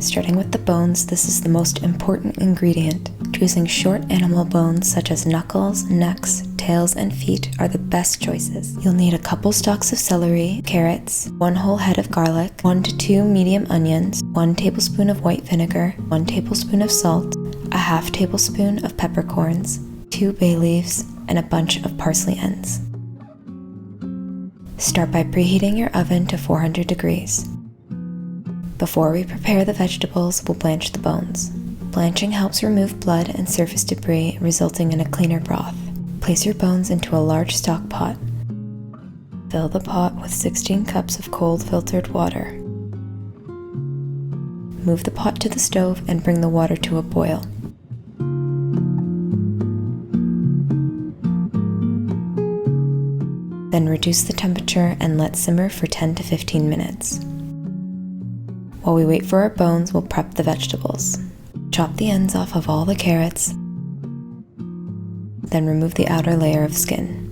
Starting with the bones, this is the most important ingredient. Choosing short animal bones such as knuckles, necks, tails, and feet are the best choices. You'll need a couple stalks of celery, carrots, 1 whole head of garlic, 1 to 2 medium onions, 1 tablespoon of white vinegar, 1 tablespoon of salt, a half tablespoon of peppercorns, 2 bay leaves, and a bunch of parsley ends. Start by preheating your oven to 400 degrees. Before we prepare the vegetables, we'll blanch the bones. Blanching helps remove blood and surface debris, resulting in a cleaner broth. Place your bones into a large stock pot. Fill the pot with 16 cups of cold filtered water. Move the pot to the stove and bring the water to a boil. Then reduce the temperature and let simmer for 10 to 15 minutes. While we wait for our bones, we'll prep the vegetables. Chop the ends off of all the carrots, then remove the outer layer of skin.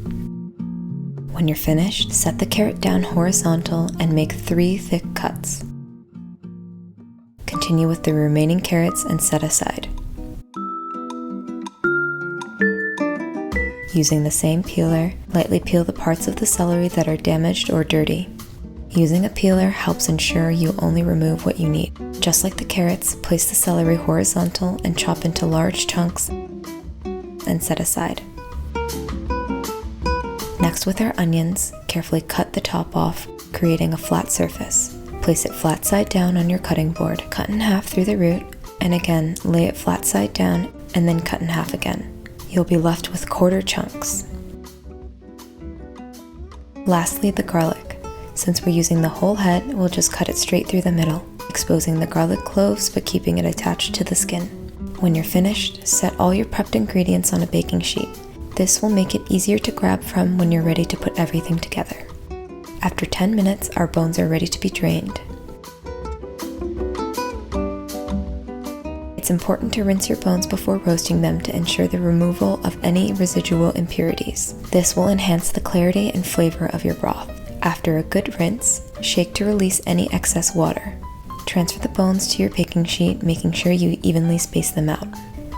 When you're finished, set the carrot down horizontal and make 3 thick cuts. Continue with the remaining carrots and set aside. Using the same peeler, lightly peel the parts of the celery that are damaged or dirty. Using a peeler helps ensure you only remove what you need. Just like the carrots, place the celery horizontal and chop into large chunks and set aside. Next, with our onions, carefully cut the top off, creating a flat surface. Place it flat side down on your cutting board. Cut in half through the root, and again, lay it flat side down, and then cut in half again. You'll be left with quarter chunks. Lastly, the garlic. Since we're using the whole head, we'll just cut it straight through the middle, exposing the garlic cloves but keeping it attached to the skin. When you're finished, set all your prepped ingredients on a baking sheet. This will make it easier to grab from when you're ready to put everything together. After 10 minutes, our bones are ready to be drained. It's important to rinse your bones before roasting them to ensure the removal of any residual impurities. This will enhance the clarity and flavor of your broth. After a good rinse, shake to release any excess water. Transfer the bones to your baking sheet, making sure you evenly space them out.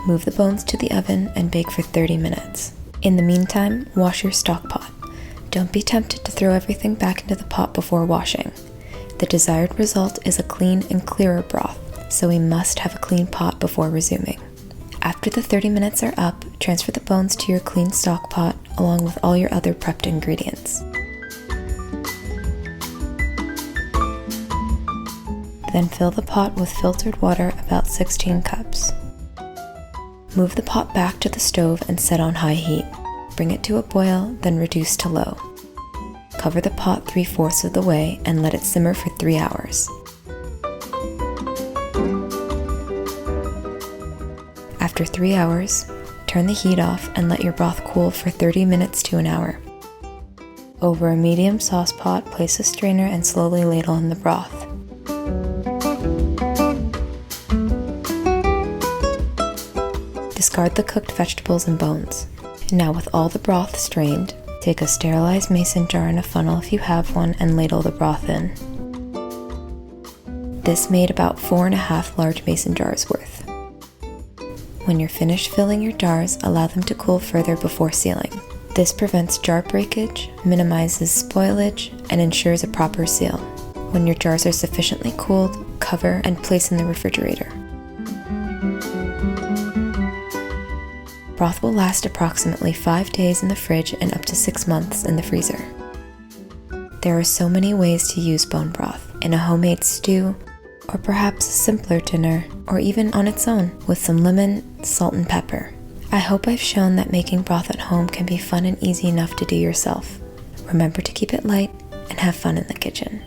Move the bones to the oven and bake for 30 minutes. In the meantime, wash your stock pot. Don't be tempted to throw everything back into the pot before washing. The desired result is a clean and clearer broth, so we must have a clean pot before resuming. After the 30 minutes are up, transfer the bones to your clean stock pot along with all your other prepped ingredients. Then fill the pot with filtered water, about 16 cups. Move the pot back to the stove and set on high heat. Bring it to a boil, then reduce to low. Cover the pot 3/4 of the way and let it simmer for 3 hours. After 3 hours, turn the heat off and let your broth cool for 30 minutes to an hour. Over a medium sauce pot, place a strainer and slowly ladle in the broth. Discard the cooked vegetables and bones. Now, with all the broth strained, take a sterilized mason jar and a funnel if you have one and ladle the broth in. This made about 4.5 large mason jars worth. When you're finished filling your jars, allow them to cool further before sealing. This prevents jar breakage, minimizes spoilage, and ensures a proper seal. When your jars are sufficiently cooled, cover and place in the refrigerator. Broth will last approximately 5 days in the fridge and up to 6 months in the freezer. There are so many ways to use bone broth, in a homemade stew, or perhaps a simpler dinner, or even on its own with some lemon, salt, and pepper. I hope I've shown that making broth at home can be fun and easy enough to do yourself. Remember to keep it light and have fun in the kitchen.